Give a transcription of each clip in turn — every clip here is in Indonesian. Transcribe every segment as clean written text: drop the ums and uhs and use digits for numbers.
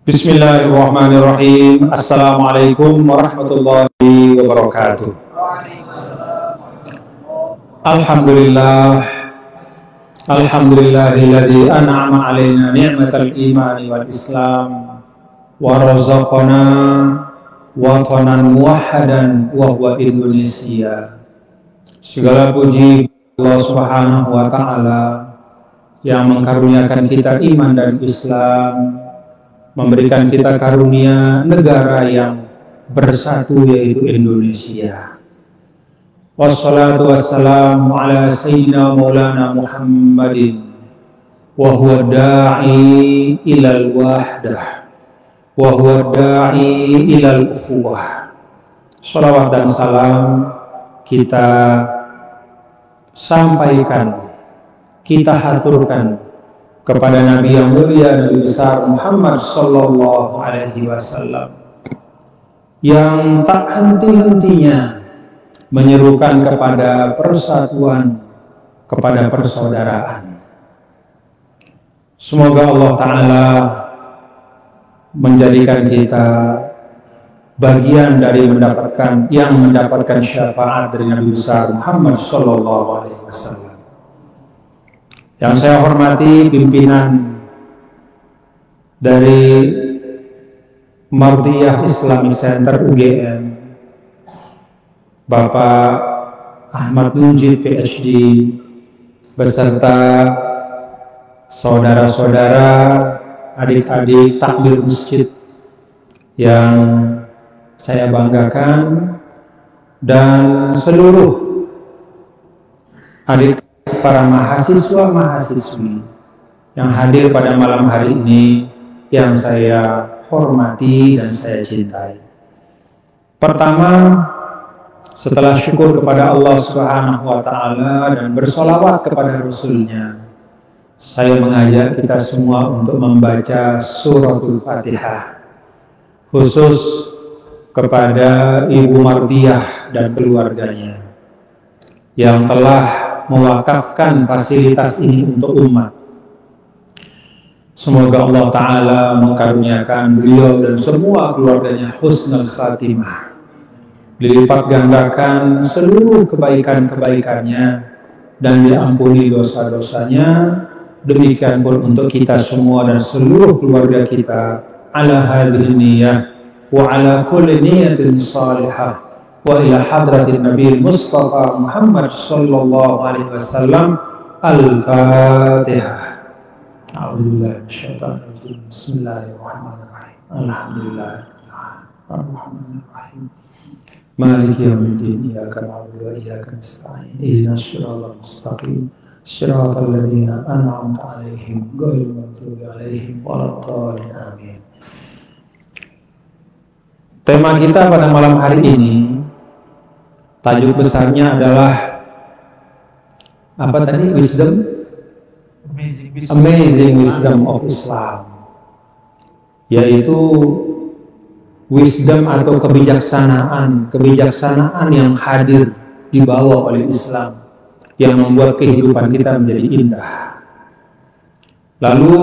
Bismillahirrahmanirrahim. Assalamualaikum warahmatullahi wabarakatuh. Alhamdulillah. Alhamdulillahilladzi an'ama alaina ni'matal imani wal islam wa razaqana watanan muwahhadan wa huwa Indonesia. Segala puji Allah Subhanahu wa taala yang mengkaruniakan kita iman dan Islam, memberikan kita karunia negara yang bersatu yaitu Indonesia. Wassalatu wassalamu ala sayyidina maulana Muhammadin wa huwa da'i ilal wahdah wa huwa da'i ilal ukhuwah. Shalawat dan salam kita sampaikan, kita haturkan kepada Nabi yang mulia, Nabi besar Muhammad Sallallahu Alaihi Wasallam, yang tak henti-hentinya menyerukan kepada persatuan, kepada persaudaraan. Semoga Allah Ta'ala menjadikan kita bagian dari mendapatkan syafaat dari Nabi besar Muhammad Sallallahu Alaihi Wasallam. Yang saya hormati pimpinan dari Mardiyah Islamic Center UGM, Bapak Ahmad Munjid PhD, beserta saudara-saudara, adik-adik takmir masjid yang saya banggakan, dan seluruh adik para mahasiswa-mahasiswi yang hadir pada malam hari ini yang saya hormati dan saya cintai. Pertama, setelah syukur kepada Allah Subhanahu wa taala dan bersolawat kepada Rasulnya, saya mengajak kita semua untuk membaca suratul Fatihah, khusus kepada Ibu Mardiyah dan keluarganya yang telah mewakafkan fasilitas ini untuk umat. Semoga Allah Ta'ala mengkaruniakan beliau dan semua keluarganya husnul khatimah, dilipat gandakan seluruh kebaikan-kebaikannya dan diampuni dosa-dosanya. Demikian pun untuk kita semua dan seluruh keluarga kita, ala hadhihi niyyah wa ala kulli niyatin salihah wa ila hadratin Nabi Mustafa Muhammad Sallallahu Alaihi Wasallam. Al-Fatihah. A'udzubillahi minasyaitonir rajim. Bismillahirrahmanirrahim. Alhamdulillah. Ar-Rahmanir-Rahim. Maliki yaumiddin. Iyyaka na'budu wa iyyaka nasta'in. Ihdinas siratal mustaqim. Siratal ladzina an'amta 'alaihim ghairil maghdubi 'alaihim waladdallin. Amin. Tema kita pada malam hari ini, tajuk besarnya adalah apa tadi? Amazing Wisdom of Islam, yaitu wisdom atau kebijaksanaan yang hadir dibawa oleh Islam yang membuat kehidupan kita menjadi indah. Lalu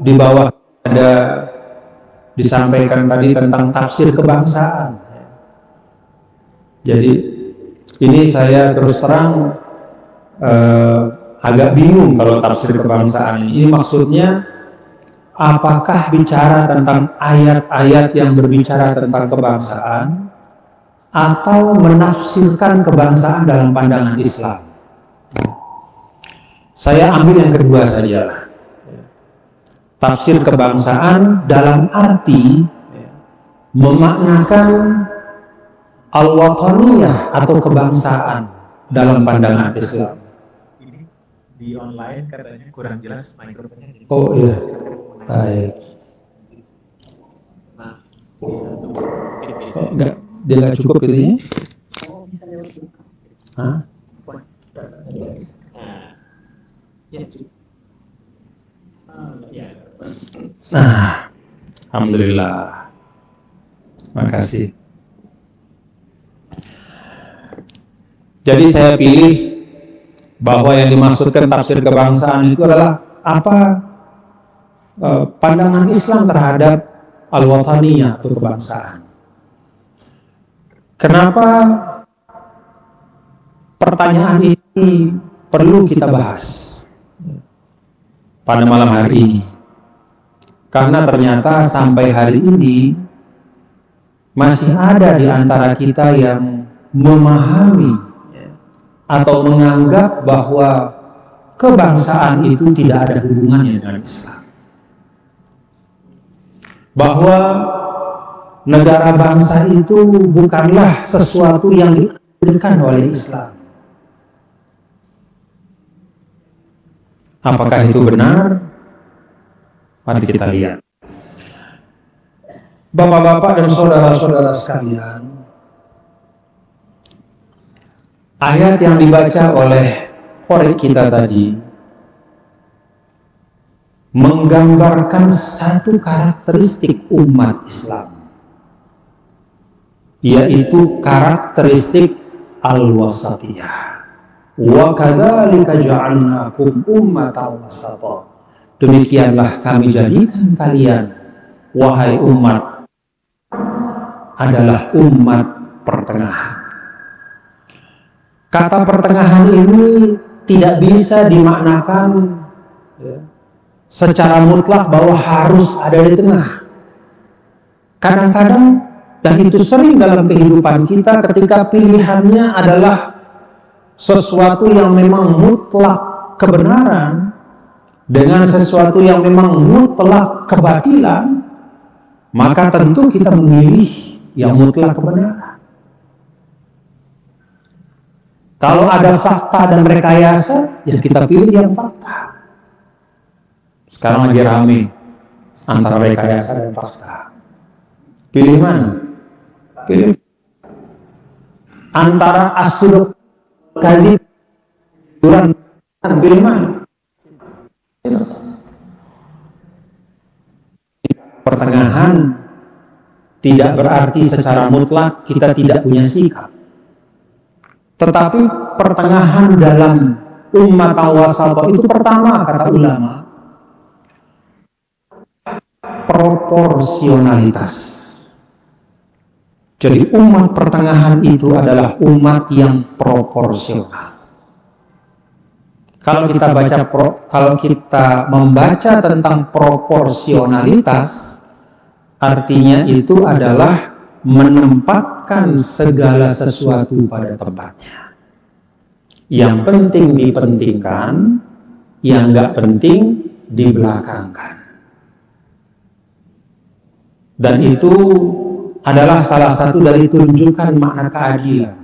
di bawah ada disampaikan tadi tentang tafsir kebangsaan. Jadi ini saya terus terang agak bingung kalau tafsir kebangsaan ini maksudnya apakah bicara tentang ayat-ayat yang berbicara tentang kebangsaan atau menafsirkan kebangsaan dalam pandangan Islam. Saya ambil yang kedua saja. Tafsir kebangsaan dalam arti memaknakan al-wataniyah atau kebangsaan dalam pandangan Islam. Ini di online katanya kurang jelas mikrofonnya. Oh iya, baik. Oh, enggak, dia nggak cukup gitu ya? Hah? Nah, alhamdulillah. Makasih. Jadi saya pilih bahwa yang dimaksudkan tafsir kebangsaan itu adalah apa pandangan Islam terhadap al-wataniyah atau kebangsaan. Kenapa pertanyaan ini perlu kita bahas pada malam hari ini? Karena ternyata sampai hari ini masih ada di antara kita yang memahami atau menganggap bahwa kebangsaan itu tidak ada hubungannya dengan Islam. Bahwa negara bangsa itu bukanlah sesuatu yang diajarkan oleh Islam. Apakah itu benar? Mari kita lihat. Bapak-bapak dan saudara-saudara sekalian, ayat yang dibaca oleh korek kita tadi menggambarkan satu karakteristik umat Islam, yaitu karakteristik al-wasatiyah. Wa kadzalika ja'alnakum ummatan wasata. Demikianlah kami jadikan kalian, wahai umat, adalah umat pertengahan. Kata pertengahan ini tidak bisa dimaknakan secara mutlak bahwa harus ada di tengah. Kadang-kadang, dan itu sering dalam kehidupan kita, ketika pilihannya adalah sesuatu yang memang mutlak kebenaran dengan sesuatu yang memang mutlak kebatilan, maka tentu kita memilih yang mutlak kebenaran. Kalau ada fakta dan rekayasa, ya kita pilih yang fakta. Sekarang lagi rame antara rekayasa dan fakta. Pilih mana? Pilih antara asal kali kurang, pilih mana? Pertengahan tidak berarti secara mutlak kita tidak punya sikap. Tetapi pertengahan dalam umat wasata itu pertama, kata ulama, proporsionalitas. Jadi umat pertengahan itu adalah umat yang proporsional. Kalau kita membaca tentang proporsionalitas, artinya itu adalah menempatkan segala sesuatu pada tempatnya. Yang penting dipentingkan, yang nggak penting dibelakangkan. Dan itu adalah salah satu dari tunjukan makna keadilan.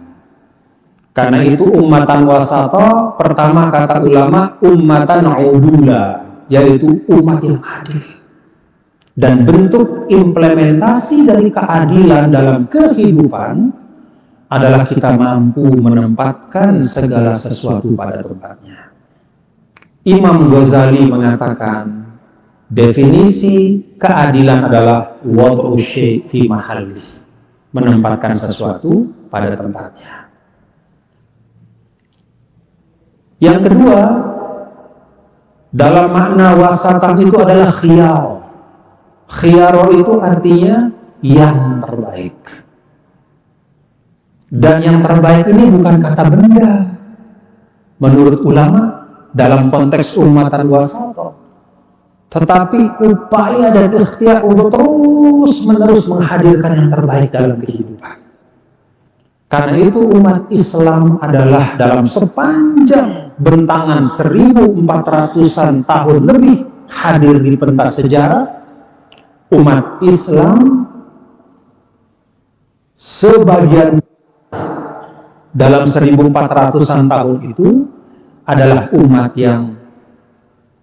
Karena itu ummatan wasata, pertama kata ulama, ummatan udula, yaitu umat yang adil. Dan bentuk implementasi dari keadilan dalam kehidupan adalah kita mampu menempatkan segala sesuatu pada tempatnya. Imam Ghazali mengatakan, definisi keadilan adalah wad'u syai' fi mahalli, menempatkan sesuatu pada tempatnya. Yang kedua, dalam makna wasatan itu adalah khiyar. Khiyar itu artinya yang terbaik. Dan yang terbaik ini bukan kata benda. Menurut ulama, dalam konteks umatan wasata, tetapi upaya dan ikhtiar untuk terus-menerus menghadirkan yang terbaik dalam kehidupan. Karena itu umat Islam adalah dalam sepanjang bentangan 1400-an tahun lebih hadir di pentas sejarah, umat Islam sebagian dalam 1400-an tahun itu adalah umat yang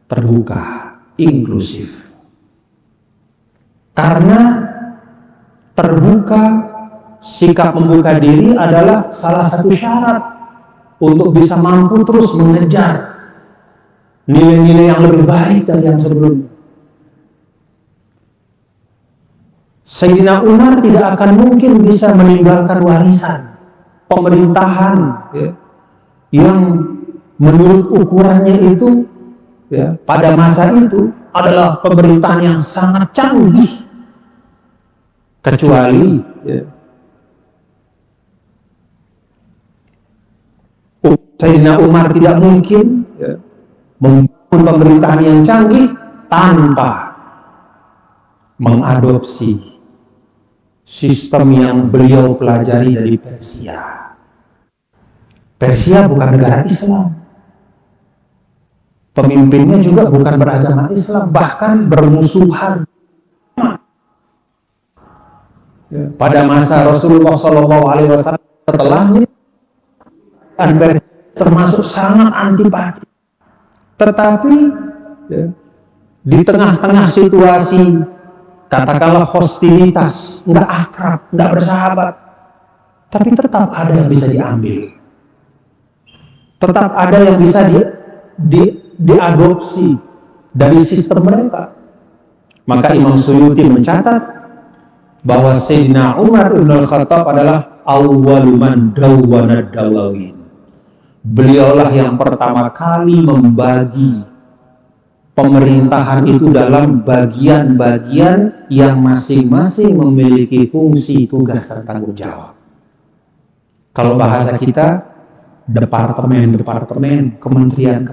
terbuka, inklusif. Karena terbuka, sikap membuka diri adalah salah satu syarat untuk bisa mampu terus mengejar nilai-nilai yang lebih baik dari yang sebelumnya. Sayyidina Umar tidak akan mungkin bisa meninggalkan warisan pemerintahan yang menurut ukurannya itu pada masa itu adalah pemerintahan yang sangat canggih, kecuali Sayyidina Umar tidak mungkin membangun pemerintahan yang canggih tanpa mengadopsi sistem yang beliau pelajari dari Persia. Persia bukan negara Islam. Pemimpinnya juga bukan beragama Islam, bahkan bermusuhan. Pada masa Rasulullah SAW setelahnya, termasuk sangat antipati. Tetapi di tengah-tengah situasi, katakanlah hostilitas, nggak akrab, nggak bersahabat, tapi tetap ada yang bisa diambil. Tetap ada yang bisa diadopsi dari sistem mereka. Maka Imam Suyuti mencatat bahwa Sayyidina Umar ibn al-Khattab adalah awwalu man dawwana dawawin. Beliaulah yang pertama kali membagi pemerintahan itu dalam bagian-bagian yang masing-masing memiliki fungsi, tugas, dan tanggung jawab. Kalau bahasa kita, departemen, kementerian.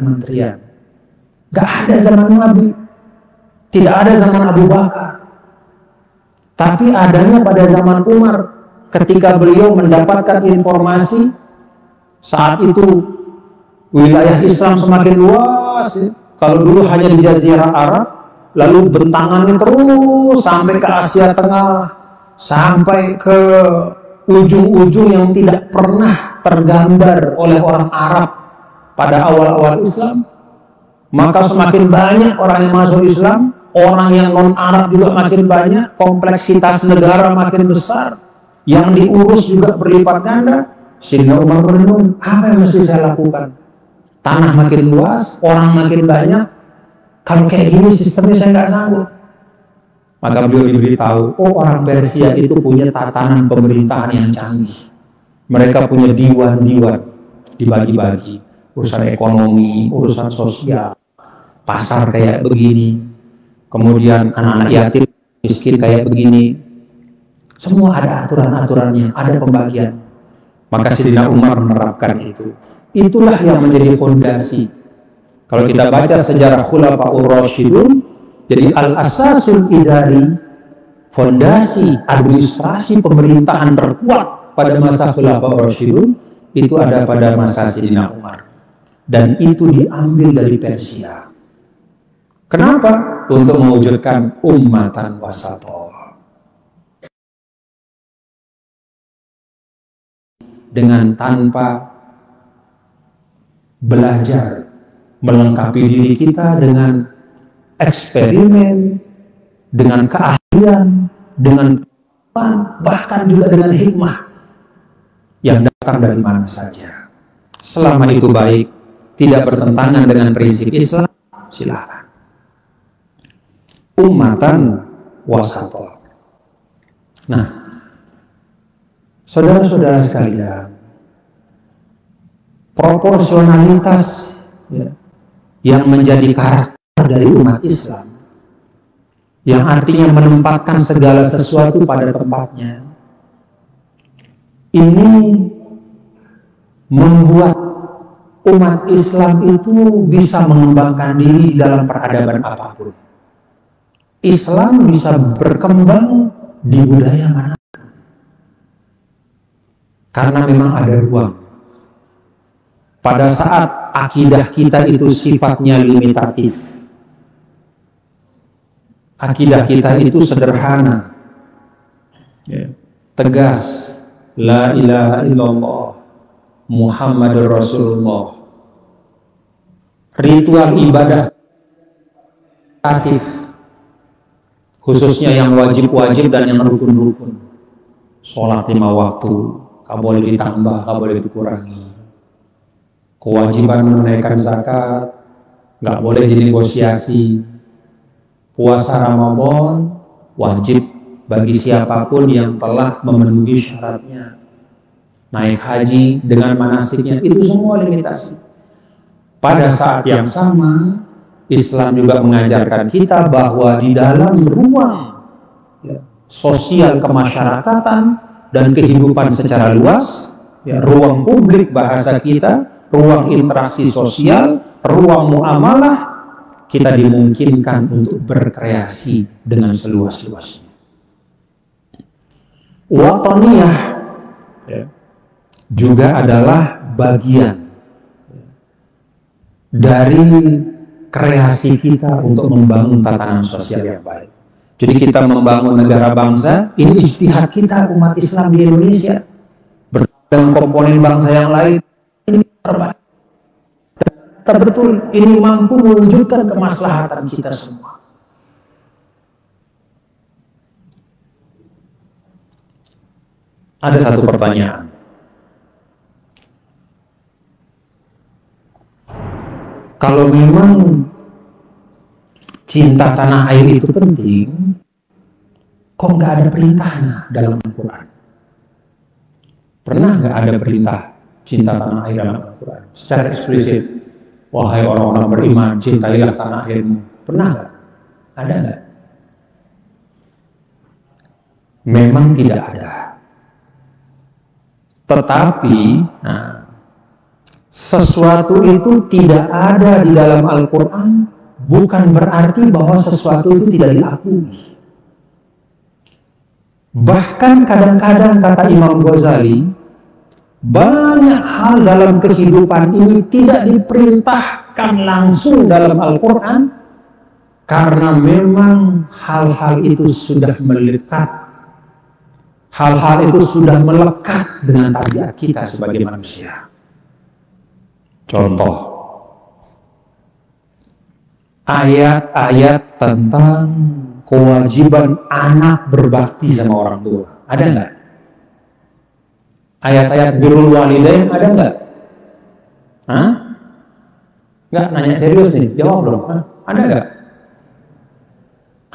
Gak ada zaman Nabi, tidak ada zaman Abu Bakar, tapi adanya pada zaman Umar ketika beliau mendapatkan informasi. Saat itu wilayah Islam semakin luas. Kalau dulu hanya di Jazirah Arab, lalu bentangannya terus sampai ke Asia Tengah, sampai ke ujung-ujung yang tidak pernah tergambar oleh orang Arab pada awal-awal Islam. Maka semakin banyak orang yang masuk Islam, orang yang non-Arab juga makin banyak, kompleksitas negara makin besar, yang diurus juga berlipat ganda. Sayyidina Umar merenung, apa yang mesti saya lakukan? Tanah makin luas, orang makin banyak. Kalau kayak gini sistemnya saya nggak sanggup. Maka beliau diberitahu, oh orang Persia itu punya tatanan pemerintahan yang canggih. Mereka punya diwan-diwan, dibagi-bagi. Urusan ekonomi, urusan sosial, pasar kayak begini. Kemudian anak-anak yatim, miskin kayak begini. Semua ada aturan-aturannya, ada pembagian. Maka Sayyidina Umar menerapkan itu. Itulah yang menjadi fondasi. Kalau kita baca sejarah Khulafaur Rasyidun, jadi al-asasul idari, fondasi administrasi pemerintahan terkuat pada masa Khulafaur Rasyidun itu ada pada masa Sayyidina Umar. Dan itu diambil dari Persia. Kenapa? Untuk mewujudkan ummatan wasatoh. Dengan tanpa belajar melengkapi diri kita dengan eksperimen, dengan keahlian, dengan bahkan juga dengan hikmah yang datang dari mana saja. Selama itu baik, tidak bertentangan dengan prinsip Islam, silakan. Ummatan wasatoh. Nah, saudara-saudara sekalian, proporsionalitas yang menjadi karakter dari umat Islam, yang artinya menempatkan segala sesuatu pada tempatnya, ini membuat umat Islam itu bisa mengembangkan diri dalam peradaban apapun. Islam bisa berkembang di budaya mana, karena memang ada ruang. Pada saat akidah kita itu sifatnya limitatif, akidah kita itu sederhana, tegas, la ilaha illallah Muhammadur Rasulullah. Ritual ibadah aktif, khususnya yang wajib-wajib dan yang rukun-rukun. Sholat 5 waktu, gak boleh ditambah, gak boleh dikurangi. Kewajiban menunaikan zakat, gak boleh dinegosiasi. Puasa Ramadan wajib bagi siapapun yang telah memenuhi syaratnya. Naik haji dengan manasiknya, itu semua limitasi. Pada saat yang sama, Islam juga mengajarkan kita bahwa di dalam ruang sosial kemasyarakatan dan kehidupan secara luas, ya, ruang publik bahasa kita, ruang interaksi sosial, ruang muamalah, kita dimungkinkan untuk berkreasi dengan seluas-luasnya. Watoniyah juga adalah bagian dari kreasi kita untuk membangun tatanan sosial yang baik. Jadi kita membangun negara bangsa, ini ijtihad kita umat Islam di Indonesia. Dengan komponen bangsa yang lain, ini terbaik. Betul, ini mampu mewujudkan kemaslahatan kita semua. Ada satu pertanyaan. Kalau memang cinta tanah air itu penting, kok nggak ada perintahnya dalam Al-Quran? Pernah nggak ada perintah cinta tanah air dalam Al-Quran? Secara eksplisit, wahai orang-orang beriman, cintailah tanah airmu. Pernah nggak? Ada nggak? Memang tidak ada. Tetapi, sesuatu itu tidak ada di dalam Al-Quran bukan berarti bahwa sesuatu itu tidak diakui. Bahkan kadang-kadang kata Imam Ghazali, banyak hal dalam kehidupan ini tidak diperintahkan langsung dalam Al-Quran karena memang hal-hal itu sudah melekat. Hal-hal itu sudah melekat dengan tabiat kita sebagai manusia. Contoh, ayat-ayat tentang kewajiban anak berbakti sama orang tua. Ada nggak? Ayat-ayat birrul walidain ada nggak? Hah? Nggak, nanya serius nih, jawab dong. Hah? Ada nggak?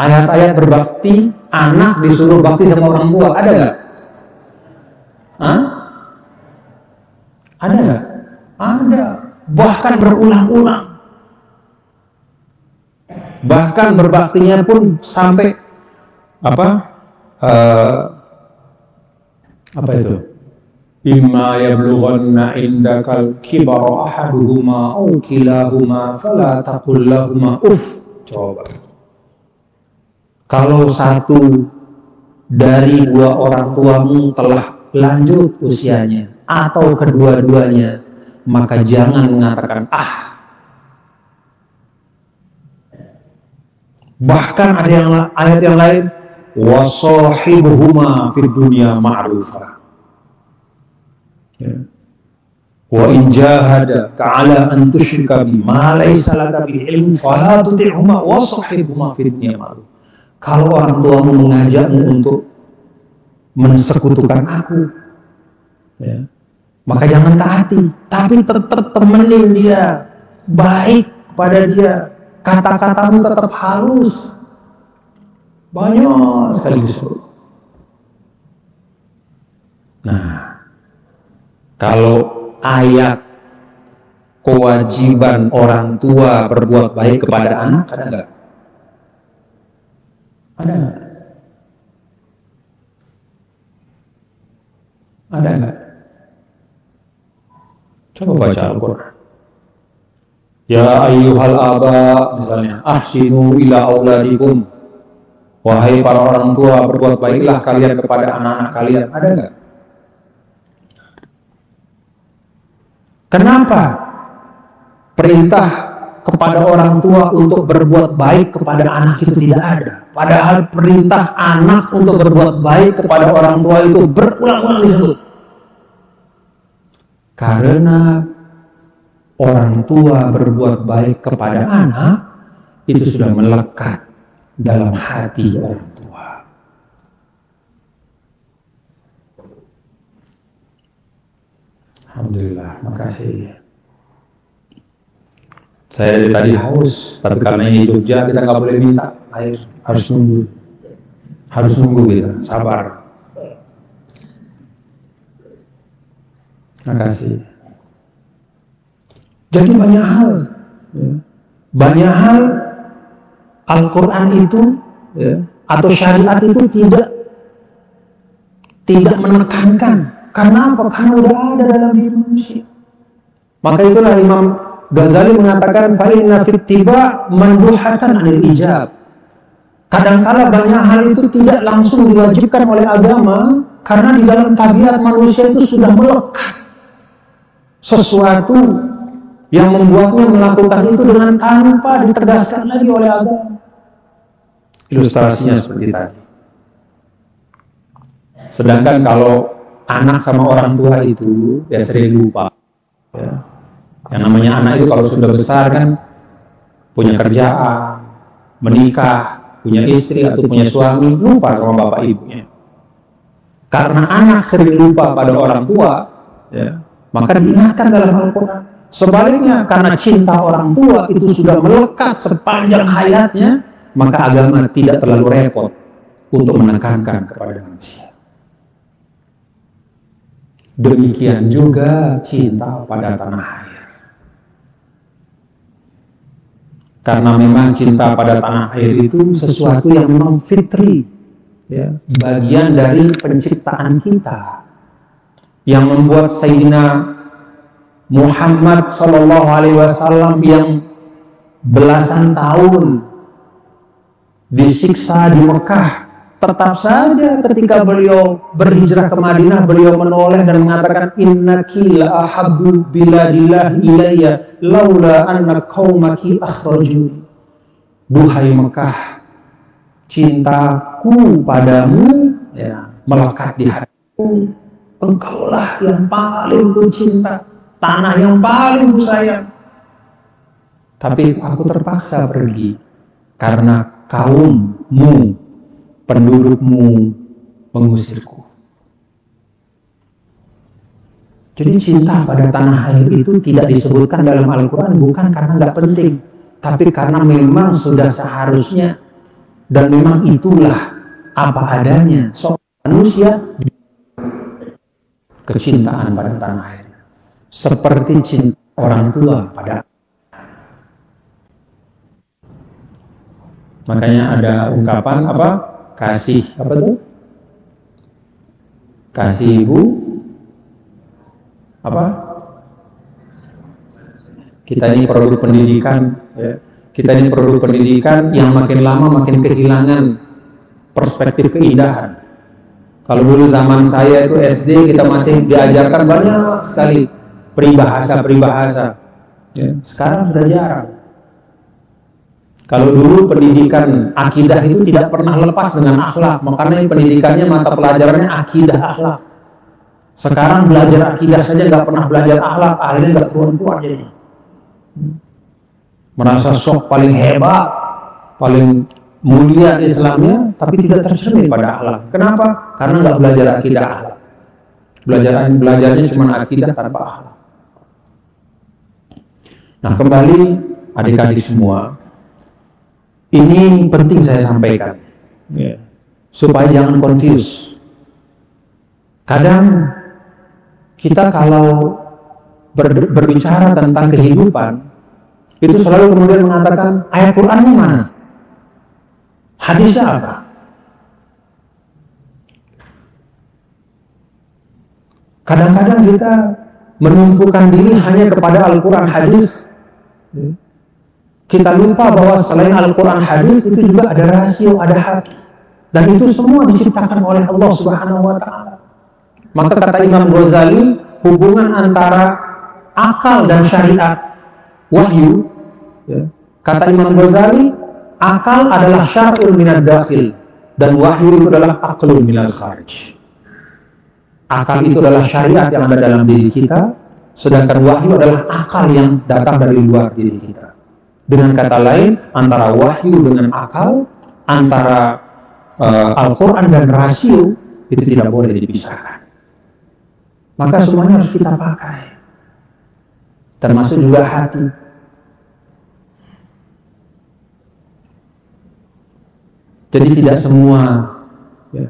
Ayat-ayat berbakti, anak disuruh bakti sama orang tua, ada nggak? Hah? Ada nggak? Ada. Bahkan berulang-ulang. Bahkan berbaktinya pun sampai apa itu? Imma yablughanna indakal kibara ahaduhuma aw kilahuma fala taqul lahumā uff. Coba. Kalau satu dari dua orang tuamu telah lanjut usianya atau kedua-duanya, maka jangan mengatakan ah. Bahkan ada ayat yang lain, wasahibuhuma fid dunya ma'rufa. Wa in jahadaka 'ala an tusyrika bima laysa laka bihi ilm fala tuti'huma wasahibuhuma fid dunya ma'rufa. Kalau orang tuamu mengajakmu untuk mensekutukan aku, ya, maka jangan taati, tapi tetap temenin dia, baik pada dia, kata-katamu tetap halus. Banyak sekali disuruh. Nah, kalau ayat kewajiban orang tua berbuat baik kepada anak, ada nggak? Ada nggak? Ada nggak? Coba baca Al-Quran. Ya ayyuhal aba, misalnya, ahsinu ila auladikum. Wahai para orang tua, berbuat baiklah kalian kepada anak-anak kalian. Ada nggak? Kenapa perintah kepada orang tua untuk berbuat baik kepada anak itu tidak ada? Padahal perintah anak untuk berbuat baik kepada orang tua itu berulang-ulang disebut. Karena orang tua berbuat baik kepada anak itu sudah melekat dalam hati orang tua. Alhamdulillah, makasih. Saya dari tadi haus, tapi karena ini Jogja kita nggak boleh minta air, harus nunggu kita, sabar. Makasih. Jadi banyak hal, ya. Banyak hal Al-Quran itu, ya, atau syariat itu tidak tidak menekankan. Karena apa? Karena udah ada dalam diri manusia. Maka itulah Imam Ghazali mengatakan fa inna fit tiba manduhatan anil ijab. Kadangkala banyak hal itu tidak langsung diwajibkan oleh agama karena di dalam tabiat manusia itu sudah melekat sesuatu yang membuatnya melakukan itu dengan tanpa ditegaskan lagi oleh agama. Ilustrasinya seperti tadi. Sedangkan kalau anak sama orang tua itu ya sering lupa. Ya. Yang namanya anak itu kalau sudah besar kan punya kerjaan, menikah, punya istri atau punya suami, lupa sama bapak ibunya. Karena anak sering lupa pada orang tua, ya, maka diingatkan dalam Al-Quran. Sebaliknya, karena cinta orang tua itu sudah melekat sepanjang hayatnya, maka agama tidak terlalu repot untuk menekankan kepada manusia. Demikian juga cinta pada tanah air. Karena memang cinta pada tanah air itu sesuatu yang memang fitri, ya, bagian dari penciptaan kita, yang membuat Sayyidina Muhammad Sallallahu Alaihi Wasallam yang belasan tahun disiksa di Mekah, tetap saja ketika beliau berhijrah ke Madinah, beliau menoleh dan mengatakan innaki la ahabbu biladillah ilayya laula anna qaumaki akhrajuni. Duhai Mekah, cintaku padamu ya melekat di hatiku. Engkaulah yang paling ku cinta, tanah yang paling ku sayang. Tapi aku terpaksa pergi karena kaummu, pendudukmu mengusirku. Jadi cinta pada tanah air itu tidak disebutkan dalam Al-Quran bukan karena nggak penting, tapi karena memang sudah seharusnya dan memang itulah apa adanya. So, manusia kecintaan pada tanah air seperti cinta orang tua pada. Makanya ada ungkapan apa? Kasih apa tuh? Kasih ibu apa? Kita ini produk pendidikan, ya. Kita ini produk pendidikan yang makin lama makin kehilangan perspektif keindahan. Kalau dulu zaman saya itu SD kita masih diajarkan banyak sekali peribahasa-peribahasa. Ya. Sekarang sudah jarang. Kalau dulu pendidikan akidah itu tidak pernah lepas dengan akhlak, makanya pendidikannya mata pelajarannya akidah akhlak. Sekarang belajar akidah saja nggak pernah belajar akhlak, akhirnya nggak keluar-keluar jadi. Merasa sok paling hebat, paling mulia Islamnya, tapi tidak tercermin pada akhlak. Kenapa? Karena nggak belajar akidah akhlak. Belajarnya cuma akidah tanpa akhlak. Nah kembali adik-adik semua. Ini penting saya sampaikan, ya, supaya jangan confuse. Kadang kita kalau berbicara tentang kehidupan, itu selalu kemudian mengatakan ayat Qurannya mana? Hadisnya apa? Kadang-kadang kita menumpukan diri hanya kepada Al-Quran hadis. Kita lupa bahwa selain Al-Quran hadis itu juga ada rasio, ada hati. Dan itu semua diciptakan oleh Allah Subhanahu wa Ta'ala. Maka kata Imam Ghazali, hubungan antara akal dan syariat wahyu, ya. Kata Imam Ghazali, akal adalah syar'un minad dakhil dan wahyu itu adalah aqlun minal kharij. Akal itu adalah syariat yang ada dalam diri kita, sedangkan wahyu adalah akal yang datang dari luar diri kita. Dengan kata lain, antara wahyu dengan akal, antara Al-Quran dan rasio, itu tidak boleh dipisahkan. Maka semuanya harus kita pakai. Termasuk juga hati. Jadi tidak semua, ya,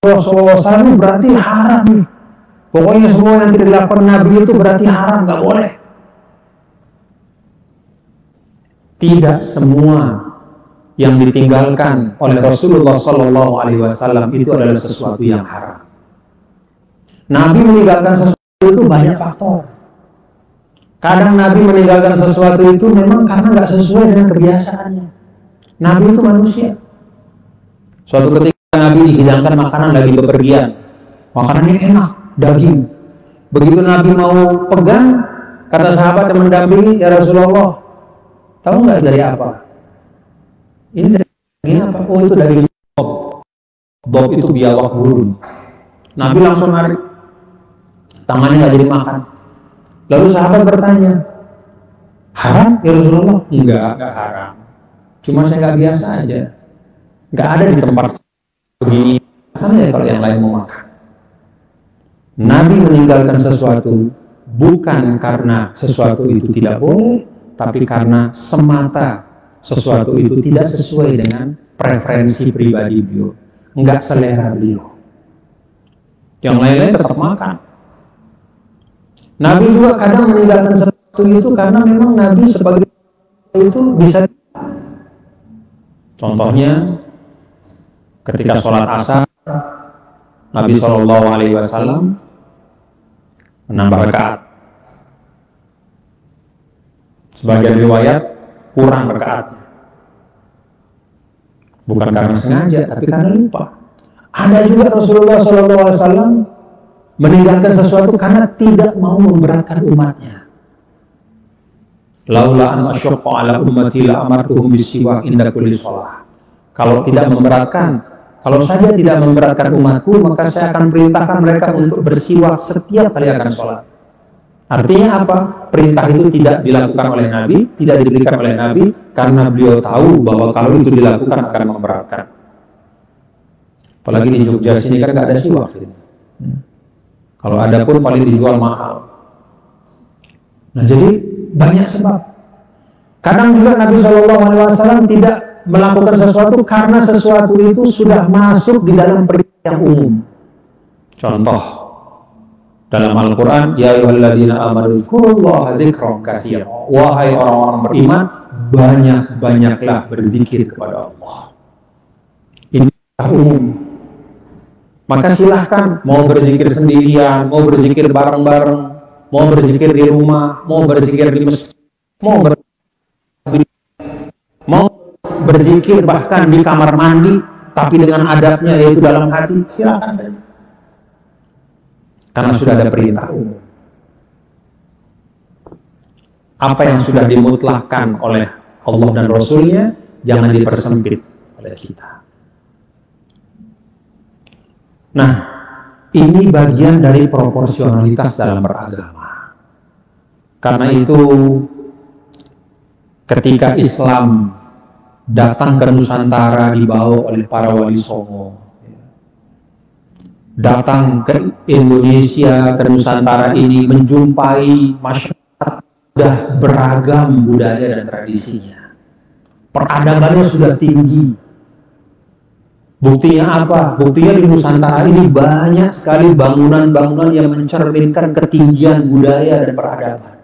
Rasulullah SAW berarti haram nih. Pokoknya semua yang tidak dilakukan Nabi itu berarti haram, nggak boleh. Tidak semua yang ditinggalkan oleh Rasulullah SAW itu adalah sesuatu yang haram. Nabi meninggalkan sesuatu itu banyak faktor. Kadang Nabi meninggalkan sesuatu itu memang karena nggak sesuai dengan kebiasaannya. Nabi itu manusia. Suatu ketika Nabi dihidangkan makanan lagi bepergian, makanannya enak, daging. Begitu Nabi mau pegang, kata sahabat yang mendampingi, ya Rasulullah, tahu nggak dari apa? Ini dari apa? Oh, itu dari bob. Bob itu biawak burung. Nabi langsung narik, tangannya nggak jadi makan. Lalu sahabat bertanya, haram ya Rasulullah? Enggak haram. Cuma saya nggak biasa aja. Nggak ada di tempat begini. Karena ya kalau yang lain mau makan. Nabi meninggalkan sesuatu bukan karena sesuatu itu tidak boleh, tapi karena semata sesuatu itu tidak sesuai dengan preferensi pribadi beliau, nggak selera beliau. Yang lain-lain tetap makan. Nabi juga kadang meninggalkan sesuatu itu karena memang Nabi sebagai itu bisa. Contohnya ketika sholat asar, Nabi SAW menambah rakaat. Sebagian riwayat kurang rakaatnya. Bukan karena sengaja, tapi karena lupa. Ada juga Rasulullah SAW meninggalkan sesuatu karena tidak mau memberatkan umatnya. Laula an asyqa ala ummati la amartuhum bisiwak inda kulli shalah. Kalau tidak memberatkan, kalau saja tidak memberatkan umatku, maka saya akan perintahkan mereka untuk bersiwak setiap kali akan sholat. Artinya apa? Perintah itu tidak dilakukan oleh Nabi, tidak diberikan oleh Nabi, karena beliau tahu bahwa kalau itu dilakukan akan memberatkan. Apalagi di Jogja sini kan nggak ada siwak. Kalau ada pun paling dijual mahal. Nah, jadi banyak sebab. Kadang juga Nabi SAW tidak melakukan sesuatu karena sesuatu itu sudah masuk di dalam perintah yang umum. Contoh dalam Al-Quran, ya ayyuhalladzina amanu dzkurullaha dzikran katsiran. Wahai orang-orang beriman, banyak-banyaklah berzikir kepada Allah. Ini umum. Maka silahkan mau berzikir sendirian, mau berzikir bareng-bareng, mau berzikir di rumah, mau berzikir di masjid, mau berzikir bahkan di kamar mandi, tapi dengan adabnya yaitu dalam hati, silahkan saja. Karena sudah ada perintah umum. Apa yang sudah dimutlakkan oleh Allah dan Rasulnya, jangan dipersempit oleh kita. Nah, ini bagian dari proporsionalitas dalam beragama. Karena itu, ketika Islam datang ke Nusantara dibawa oleh para wali songo, datang ke Indonesia, ke Nusantara ini menjumpai masyarakat sudah beragam budaya dan tradisinya. Peradabannya sudah tinggi. Buktinya apa? Buktinya di Nusantara ini banyak sekali bangunan-bangunan yang mencerminkan ketinggian budaya dan peradaban.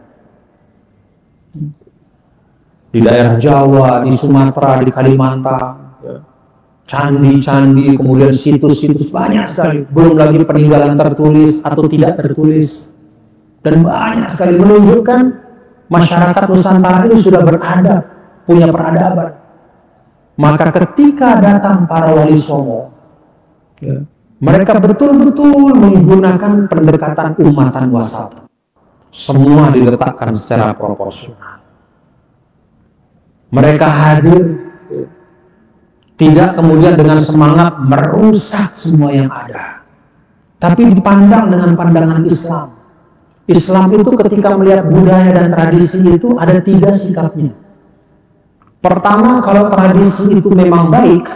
Di daerah Jawa, di Sumatera, di Kalimantan, candi-candi, kemudian situs-situs banyak sekali. Belum lagi peninggalan tertulis atau tidak tertulis. Dan banyak sekali menunjukkan masyarakat Nusantara ini sudah beradab, punya peradaban. Maka ketika datang para wali songo, mereka betul-betul menggunakan pendekatan umatan wasat. Semua diletakkan secara proporsional. Mereka hadir tidak kemudian dengan semangat merusak semua yang ada, tapi dipandang dengan pandangan Islam. Islam itu ketika melihat budaya dan tradisi itu ada 3 sikapnya. Pertama, kalau tradisi itu memang baik,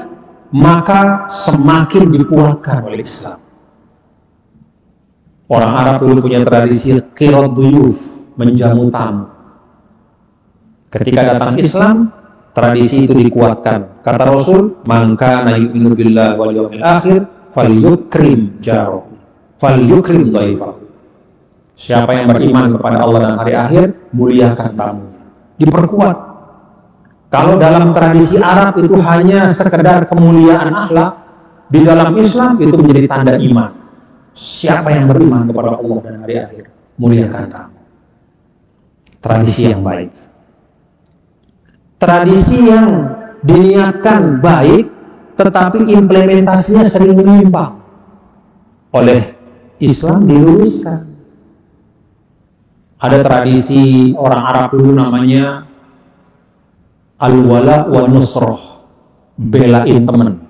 maka semakin dikuatkan oleh Islam. Orang Arab dulu punya tradisi qirad duyuf, menjamu tamu. Ketika datang Islam, tradisi itu dikuatkan. Kata Rasul, "Man kana yu'minu billahi wal yawmil akhir falyukrim jaro, falyukrim dhaifahu. Siapa yang beriman kepada Allah dan hari akhir, muliakan tamunya. Diperkuat. Kalau dalam tradisi Arab itu hanya sekedar kemuliaan akhlak, di dalam Islam itu menjadi tanda iman. Siapa yang beriman kepada Allah dan hari akhir, muliakan tamu. Tradisi yang baik. Tradisi yang diniatkan baik, tetapi implementasinya sering menyimpang. Oleh Islam diluruskan. Ada tradisi orang Arab dulu namanya al-wala wa nusroh, belain teman.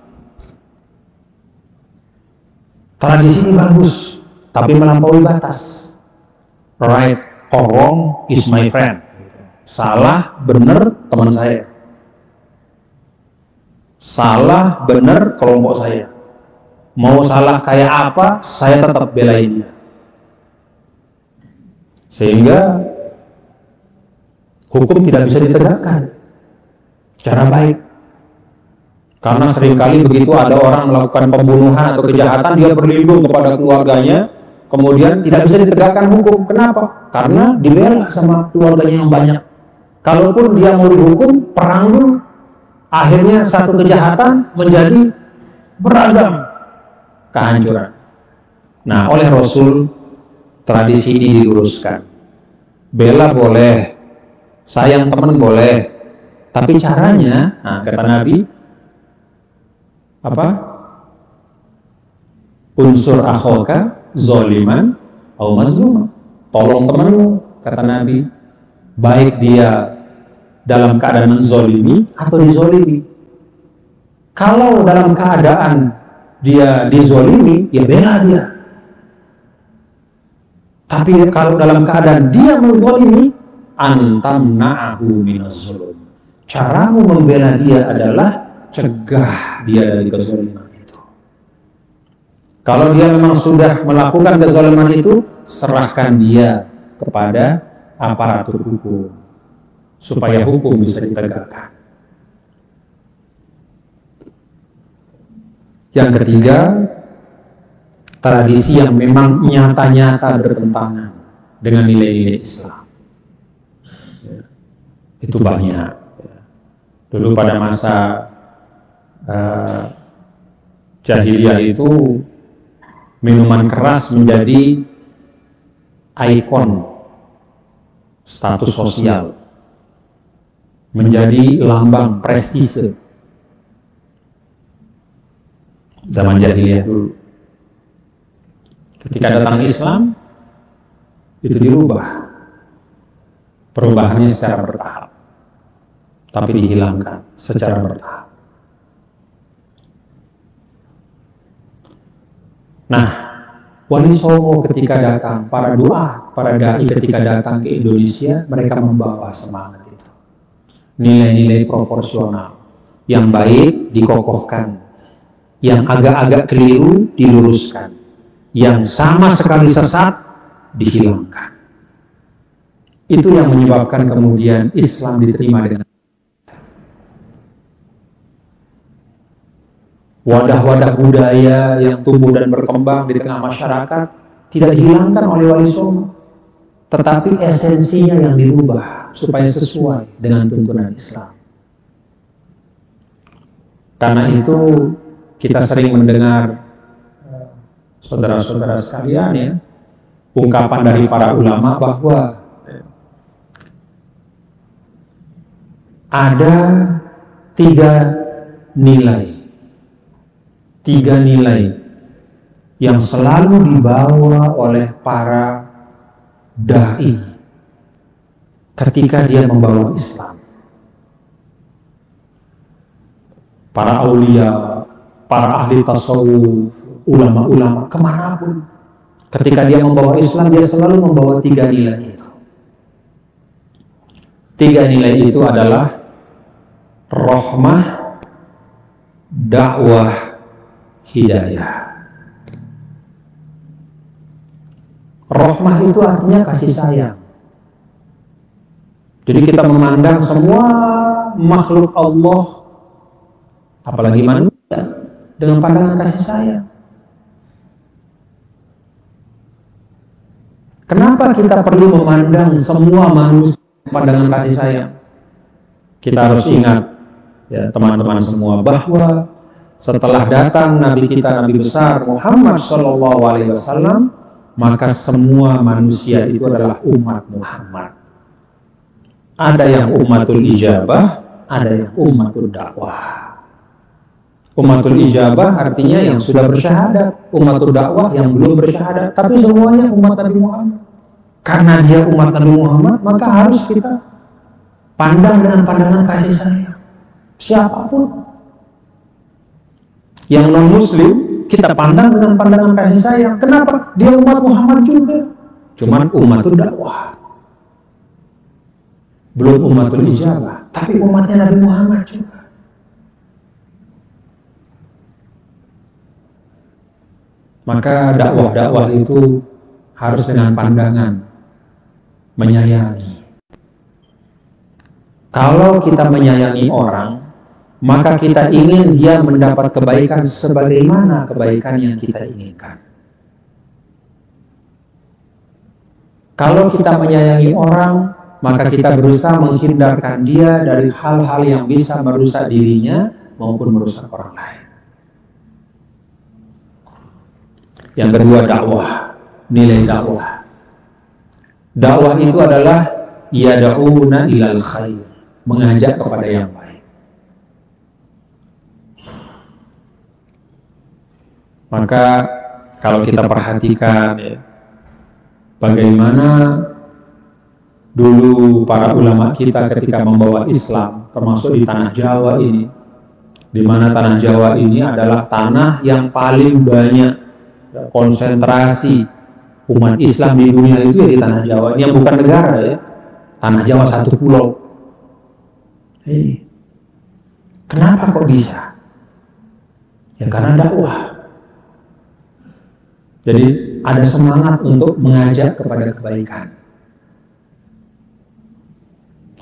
Tradisi ini bagus, tapi melampaui batas. Right or wrong is my friend. Salah, benar, teman saya. Salah, benar, kelompok saya. Mau salah kayak apa, saya tetap belain dia. Sehingga hukum tidak bisa ditegakkan secara baik. Karena seringkali begitu ada orang melakukan pembunuhan atau kejahatan, dia berlindung kepada keluarganya, kemudian tidak bisa ditegakkan hukum. Kenapa? Karena dibela sama keluarganya yang banyak. Kalaupun dia mau dihukum, perang dulu. Akhirnya satu kejahatan menjadi beragam kehancuran. Nah, oleh Rasul, tradisi ini diluruskan. Bela boleh, sayang teman boleh, tapi caranya, nah, kata Nabi, apa? Unsur akhoka zoliman au mazluma. Tolong temanmu, kata Nabi, baik dia dalam keadaan menzolimi atau dizolimi. Kalau dalam keadaan dia dizolimi, ya bela dia. Tapi kalau dalam keadaan dia menzolimi, antamna'ahu minaz-zulm. Caramu membela dia adalah cegah dia dari kezaliman itu. Kalau dia memang sudah melakukan kezaliman itu, serahkan dia kepada aparatur hukum supaya hukum bisa ditegakkan. Yang ketiga, tradisi yang memang nyata-nyata bertentangan dengan nilai-nilai Islam. Itu banyak. Dulu pada masa jahiliyah itu minuman keras menjadi ikon status sosial, menjadi lambang prestise zaman jahiliyah dulu. Ketika datang Islam, itu dirubah. Perubahannya secara bertahap, tapi dihilangkan secara bertahap. Nah, Wali Songo ketika datang, para doa, para dai ketika datang ke Indonesia, mereka membawa semangat itu. Nilai-nilai proporsional, yang baik dikokohkan, yang agak-agak keliru diluruskan, yang sama sekali sesat dihilangkan. Itu yang menyebabkan kemudian Islam diterima dengan wadah-wadah budaya yang tumbuh dan berkembang di tengah masyarakat tidak dihilangkan oleh Wali Songo, tetapi esensinya yang dirubah supaya sesuai dengan tuntunan Islam. Karena itu kita sering mendengar saudara-saudara sekalian ya, ungkapan dari para ulama bahwa ada tiga nilai yang selalu dibawa oleh para dai ketika dia membawa Islam. Para aulia, para ahli tasawuf, ulama-ulama, kemanapun, ketika dia membawa Islam, dia selalu membawa tiga nilai itu. Tiga nilai itu adalah rahmah, dakwah, hidayah. Rahmah itu artinya kasih sayang. Jadi kita memandang semua makhluk Allah, apalagi manusia, dengan pandangan kasih sayang. Kenapa kita perlu memandang semua manusia pandangan kasih sayang? Kita harus ingat, ya teman-teman semua, bahwa setelah datang Nabi kita, Nabi besar Muhammad SAW, maka semua manusia itu adalah umat Muhammad. Ada yang umatul ijabah, ada yang umatul dakwah. Umatul ijabah artinya yang sudah bersyahadat, umatul dakwah yang belum bersyahadat, tapi semuanya umat Nabi Muhammad. Karena dia umat Nabi Muhammad, maka harus kita pandang dengan pandangan kasih sayang. Siapapun yang non-muslim, kita pandang dengan pandangan kasih sayang. Kenapa? Dia umat Muhammad juga, cuman umatul dakwah, belum umatul ijabah, tapi umatnya Nabi Muhammad juga. Maka dakwah-dakwah itu harus dengan pandangan menyayangi. Kalau kita menyayangi orang, maka kita ingin dia mendapat kebaikan sebagaimana kebaikan yang kita inginkan. Kalau kita menyayangi orang, maka kita berusaha menghindarkan dia dari hal-hal yang bisa merusak dirinya maupun merusak orang lain. Yang kedua, dakwah, nilai dakwah. Dakwah itu adalah yad'una ilal khair, mengajak kepada yang baik. Maka kalau kita perhatikan ya, bagaimana dulu para ulama kita ketika membawa Islam, termasuk di tanah Jawa ini, di mana tanah Jawa ini adalah tanah yang paling banyak konsentrasi umat Islam di dunia itu ya di tanah Jawa, yang bukan negara ya, tanah Jawa satu pulau. Kenapa kok bisa? Ya karena dakwah. Jadi ada semangat untuk mengajak kepada kebaikan,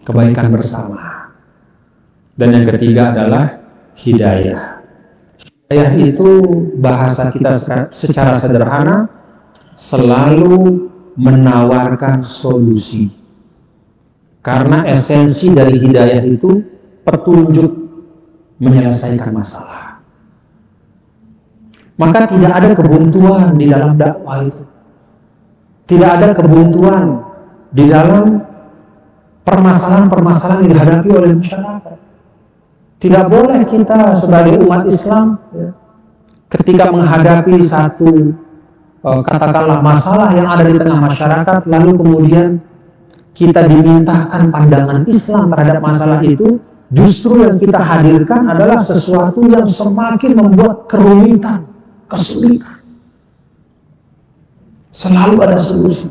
kebaikan bersama. Dan yang ketiga adalah hidayah. Hidayah itu bahasa kita secara sederhana selalu menawarkan solusi. Karena esensi dari hidayah itu petunjuk menyelesaikan masalah. Maka tidak ada kebuntuan di dalam dakwah itu. Tidak ada kebuntuan di dalam permasalahan-permasalahan yang dihadapi oleh masyarakat. Tidak boleh kita sebagai umat Islam ketika menghadapi satu katakanlah masalah yang ada di tengah masyarakat, lalu kemudian kita dimintakan pandangan Islam terhadap masalah itu, justru yang kita hadirkan adalah sesuatu yang semakin membuat kerumitan, kesulitan. Selalu ada solusi.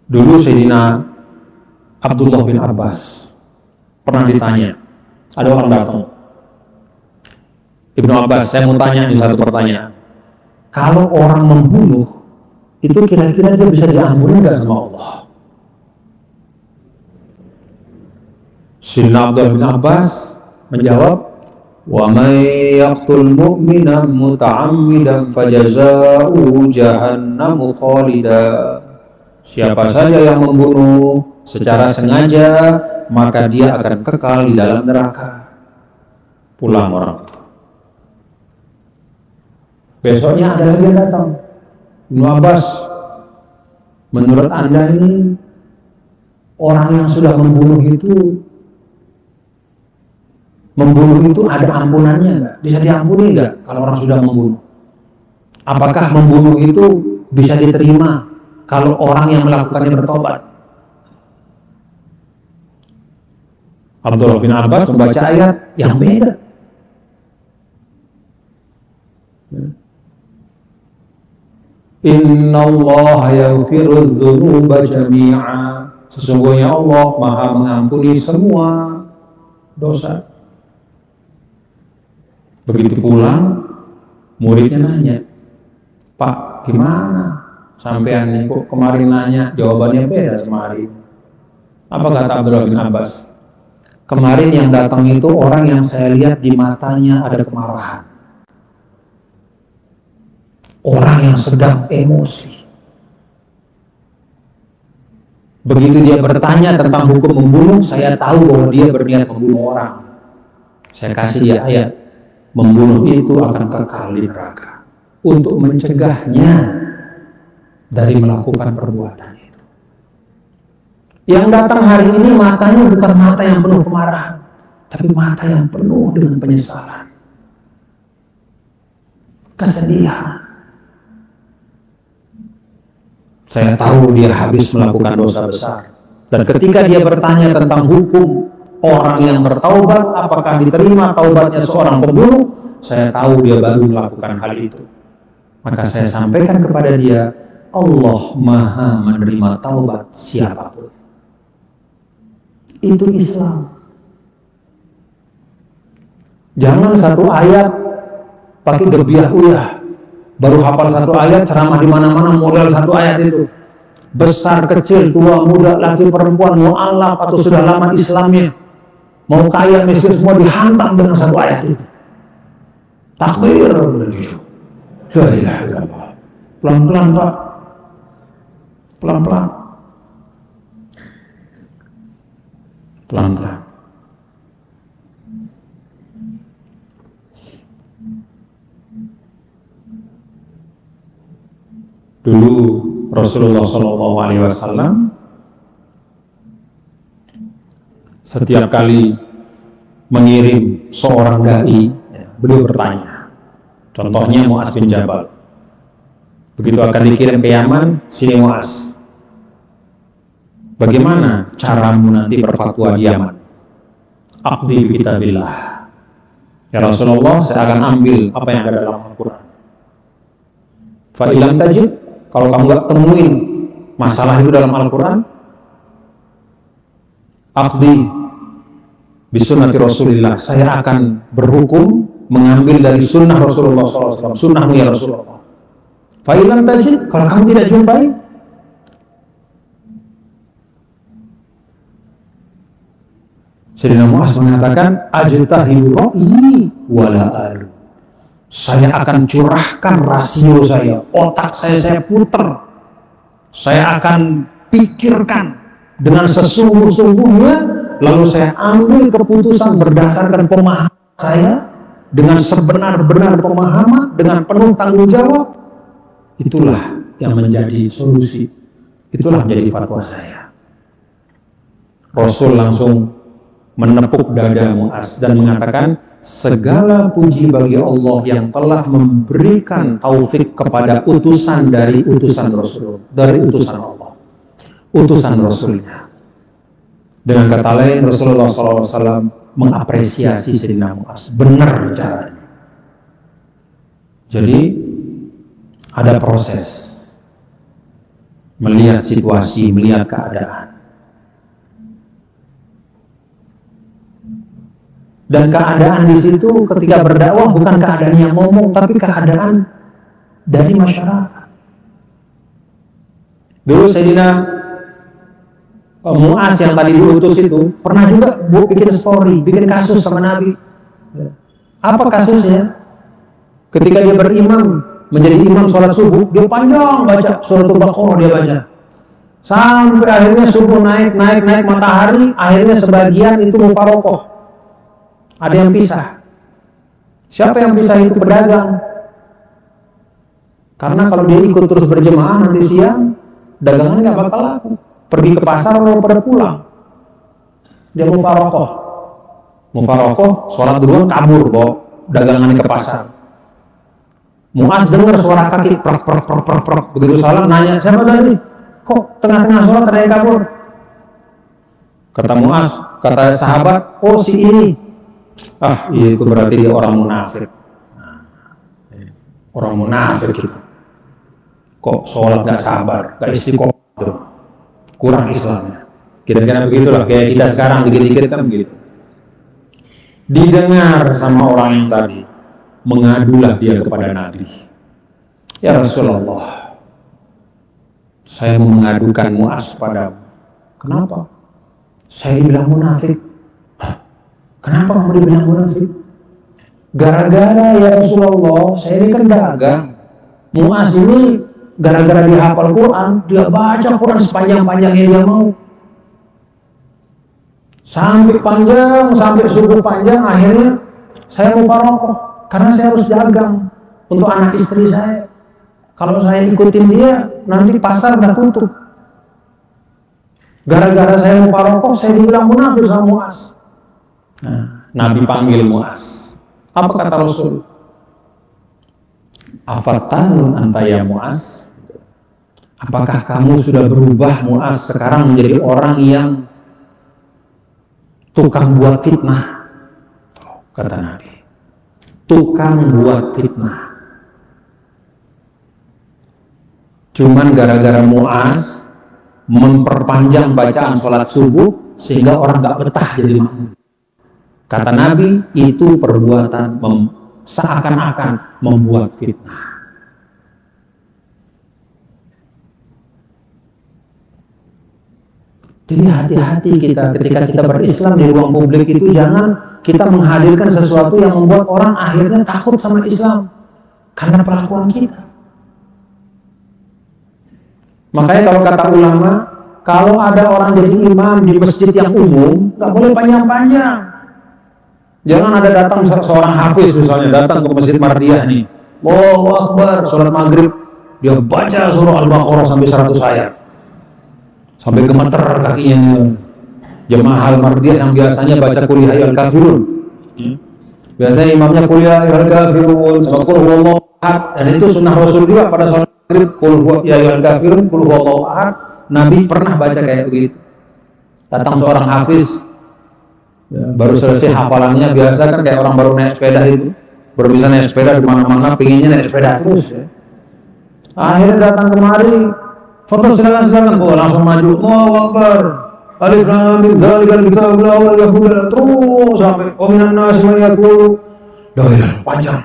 Dulu Sayyidina Abdullah bin Abbas pernah ditanya, ada orang datang, Ibnu Abbas, saya mau tanya nih satu pertanyaan. Kalau orang membunuh, itu kira-kira dia bisa diampuni nggak sama Allah? Sayyidina Abdullah bin Abbas menjawab, wa may yaqtul mu'mina muta'ammidan fajaza'uhu jahannamu khalida. Siapa saja yang membunuh secara sengaja, maka dia akan kekal di dalam neraka. Pulang orang itu. Besoknya ada lagi yang datang. Ibnu Abbas, menurut Anda ini orang yang sudah membunuh itu ada ampunannya nggak? Bisa diampuni nggak kalau orang sudah membunuh? Apakah membunuh itu bisa diterima kalau orang yang melakukannya bertobat? Abdullah bin Abbas membaca ayat yang beda. Innallaha yaghfiru dzunuba jami'a. Sesungguhnya Allah Maha mengampuni semua dosa. Begitu pulang, muridnya nanya, Pak, gimana? Sampean nih kok kemarin nanya, jawabannya beda sama hari ini. Apa kata Abdullah bin Abbas? Kemarin yang datang itu orang yang saya lihat di matanya ada kemarahan. orang yang sedang emosi. Begitu dia bertanya tentang hukum membunuh, saya tahu bahwa dia berniat membunuh orang. Saya kasih dia ayat, membunuh itu akan kekal di neraka, untuk mencegahnya dari melakukan perbuatan itu. Yang datang hari ini matanya bukan mata yang penuh kemarahan, tapi mata yang penuh dengan penyesalan, kesedihan. Saya tahu dia habis melakukan dosa besar. Dan ketika dia bertanya tentang hukum orang yang bertaubat, apakah diterima taubatnya seorang pembunuh, saya tahu dia baru melakukan hal itu. Maka saya sampaikan kepada dia, Allah Maha menerima taubat siapapun. Itu Islam. Jangan satu ayat pakai gebiah-uyah. Baru hafal satu ayat, ceramah di mana-mana modal satu ayat itu. Besar, kecil, tua, muda, laki, perempuan, mu'alaf atau sudah lama Islamnya, mau kaya, miskin, semua dihantam dengan satu ayat itu. Takbir. La ilaha illallah. Pelan-pelan, Pak. Pelan-pelan. Pelan-pelan. Dulu Rasulullah SAW setiap kali mengirim seorang dai, beliau bertanya. Contohnya Mu'az bin Jabal. Begitu akan dikirim ke Yaman, sini Mu'az, bagaimana caramu nanti berfatwa di Yaman? Aqdi bi kitabillah. Ya Rasulullah, saya akan ambil apa yang ada dalam Al-Quran. Fa ilam tajid, kalau kamu nggak temuin masalah itu dalam Al-Quran, aqdi bisunnati Rasulillah, saya akan berhukum mengambil dari sunnah Rasulullah SAW, sunnahmu ya Rasulullah. Fa ilam tajid, kalau kamu tidak jumpai, Sayyidina Mu'az mengatakan, ajtahidu ra'yi wala alu. Saya akan curahkan rasio saya, otak saya puter. Saya akan pikirkan dengan sesungguh-sungguhnya, lalu saya ambil keputusan berdasarkan pemahaman saya, dengan sebenar-benar pemahaman, dengan penuh tanggung jawab. Itulah yang menjadi solusi. Itulah menjadi fatwa saya. Rasul langsung menepuk dada Mu'az dan mengatakan, segala puji bagi Allah yang telah memberikan taufik kepada utusan dari utusan Rasul, dari utusan Allah, utusan Rasulnya. Dengan kata lain, Rasulullah SAW mengapresiasi Sayyidina Mu'az, benar caranya. Jadi ada proses, melihat situasi, melihat keadaan. Dan keadaan di situ ketika berdakwah bukan keadaan yang ngomong, tapi keadaan dari masyarakat. Dulu Sayyidina Mu'az yang tadi diutus itu pernah juga bikin story, bikin kasus sama Nabi. Apa kasusnya? Ketika dia berimam, menjadi imam sholat subuh, dia panjang baca surat Al-Baqarah, dia baca sampai akhirnya subuh naik matahari, akhirnya sebagian itu mufarokoh. Ada yang pisah. Siapa yang pisah? Itu pedagang. Karena kalau dia ikut terus berjemaah, nanti siang dagangannya nggak bakal laku. Pergi ke pasar lalu pada pulang. Dia mufarokoh. Mufarokoh, sholat dulu kabur, bawa dagangannya ke pasar. Mu'az dengar suara kaki prok. Begitu salam nanya, siapa tadi? Kok tengah-tengah sholat ada yang kabur? Kata Mu'az, kata sahabat, oh si ini. Ah, itu berarti dia orang munafik. Orang munafik gitu. Kok sholat gak sabar, gak istiqomah tuh. Kurang Islamnya. Kira-kira begitulah, kayak kita sekarang dikit-dikit kan begitu. Didengar sama orang yang tadi, mengadulah dia kepada Nabi. Ya Rasulullah, saya mau mengadukan Mu'az padamu. Kenapa? Saya dibilang munafik. Kenapa kamu dibilang munafik? Gara-gara ya Rasulullah, saya ini kan dagang. Mu'az ini gara-gara dia hafal Quran, dia baca Quran sepanjang-panjangnya dia mau. Sampai panjang, sampai subuh panjang, akhirnya saya mufarokoh karena saya harus jagang untuk anak istri saya. Kalau saya ikutin dia, nanti pasar udah tutup. Gara-gara saya mufarokoh, saya dibilang munafik sama Mu'az. Nah, Nabi panggil Mu'az. Apa kata Rasul? Afatanun anta ya Mu'az? Apakah kamu sudah berubah Mu'az sekarang menjadi orang yang tukang buat fitnah? Kata Nabi, tukang buat fitnah. Cuman gara-gara Mu'az memperpanjang bacaan sholat subuh sehingga orang gak betah jadi makmum. Kata Nabi, itu perbuatan seakan-akan membuat fitnah. Jadi hati-hati kita ketika kita berislam di ruang publik itu, jangan kita menghadirkan sesuatu yang membuat orang akhirnya takut sama Islam karena perlakuan kita. Makanya kalau kata ulama, kalau ada orang jadi imam di masjid yang umum, nggak boleh panjang-panjang. Jangan ada datang seorang hafiz misalnya, datang ke Masjid Mardiyah nih, Allahu Akbar, sholat maghrib, dia baca surah Al-Baqarah sampai 100 ayat. Sampai gemeter kakinya nih. Jemaah Al-Mardiyah yang biasanya baca Qul ya ayyuhal kafirun. Biasanya imamnya Qul ya ayyuhal kafirun, sama Qul huwallahu ahad, dan itu sunnah Rasul juga pada sholat maghrib, Qul ya ayyuhal kafirun, Qul huwallahu ahad. Nabi pernah baca kayak begitu. Datang seorang hafiz, baru selesai hafalannya, biasa kan kayak orang baru naik sepeda itu, baru bisa naik sepeda di mana-mana, pinginnya naik sepeda terus. Akhirnya datang kemari, foto silakan, oh langsung maju, Allahu Akbar, alif lam mim dzalikal kitab la raiba fihi, terus sampai wa minan nas man yaqulu, panjang.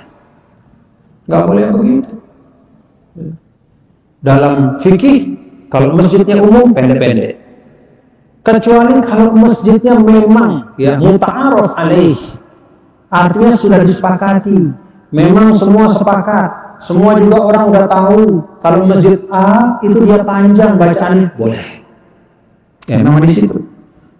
Nggak boleh begitu. Dalam fikih, kalau masjidnya umum pendek-pendek. Kecuali kalau masjidnya memang ya muta'aruf alaih, artinya sudah disepakati, memang semua sepakat, semua juga orang udah tahu kalau masjid A itu dia panjang bacaannya, boleh ya memang di situ.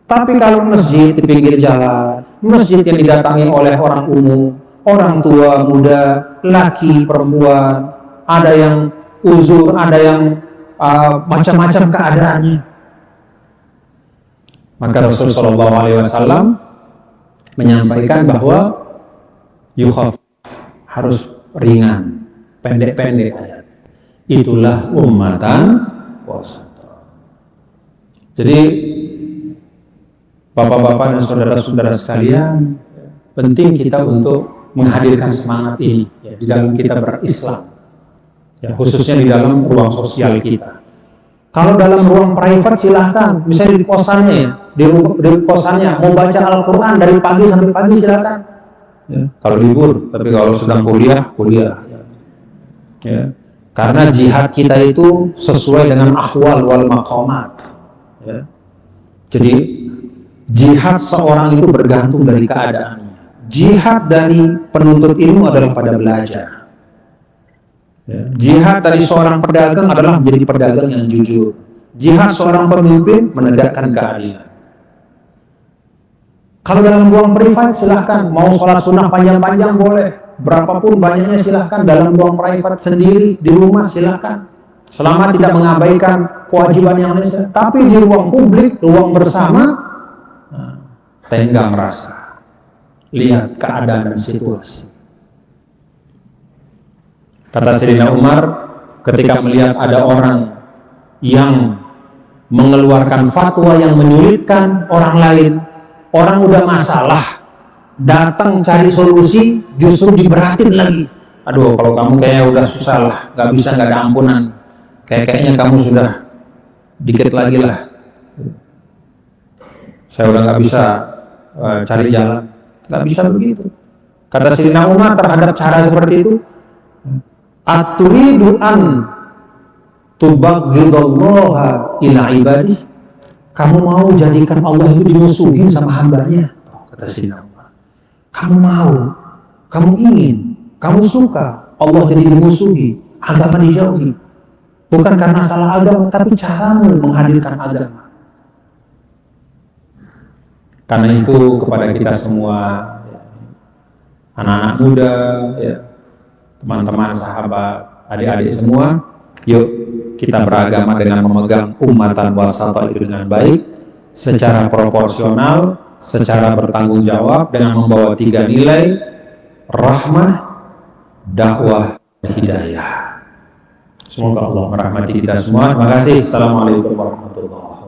Tapi kalau masjid di pinggir jalan, masjid yang didatangi oleh orang umum, orang tua, muda, laki, perempuan, ada yang uzur, ada yang macam-macam keadaannya, maka Rasulullah SAW menyampaikan bahwa yukhaf, harus ringan, pendek-pendek ayat. Itulah ummatan wasata. Jadi bapak-bapak dan saudara-saudara sekalian, penting kita untuk menghadirkan semangat ini ya, di dalam kita berislam, ya, khususnya di dalam ruang sosial kita. Kalau dalam ruang private silahkan, misalnya di kosannya ya, di kosannya mau baca Al-Quran dari pagi sampai pagi silahkan. Ya, kalau libur, tapi kalau sedang kuliah. Ya. Karena jihad kita itu sesuai dengan ahwal wal maqamat. Ya. Jadi jihad seorang itu bergantung dari keadaannya. Jihad dari penuntut ilmu adalah pada belajar. Ya. Jihad dari seorang pedagang adalah menjadi pedagang yang jujur. Jihad seorang pemimpin menegakkan keadilan. Kalau dalam ruang privat silahkan, mau sholat sunnah panjang-panjang boleh, berapapun banyaknya silahkan. Dalam ruang privat sendiri di rumah silahkan, selama tidak mengabaikan kewajiban yang lain. Tapi di ruang publik, ruang bersama, tenggang rasa, lihat keadaan dan situasi. Kata Sayyidina Umar, ketika melihat ada orang yang mengeluarkan fatwa yang menyulitkan orang lain, orang udah masalah, datang cari solusi, justru diberatin lagi. Aduh, kalau kamu kayaknya udah susah lah, gak bisa, gak ada ampunan. Kayaknya kamu sudah dikit lagi lah. Saya udah gak bisa cari jalan. Gak bisa begitu. Kata Sayyidina Umar terhadap cara seperti itu, aturidu an tubaghidallaha ila ibadih, kamu mau jadikan Allah itu dimusuhin sama hambanya? Kata Sayyidina Umar, kamu mau, kamu ingin, kamu suka Allah jadi dimusuhi, agama dijauhi. Bukan karena salah agama, tapi caramu menghadirkan agama. Karena itu kepada kita semua, anak-anak muda, ya, teman-teman, sahabat, adik-adik semua, yuk kita beragama dengan memegang ummatan wasata itu dengan baik, secara proporsional, secara bertanggung jawab, dengan membawa 3 nilai: rahmah, dakwah, dan hidayah. Semoga Allah merahmati kita semua. Terima kasih. Assalamualaikum warahmatullahi wabarakatuh.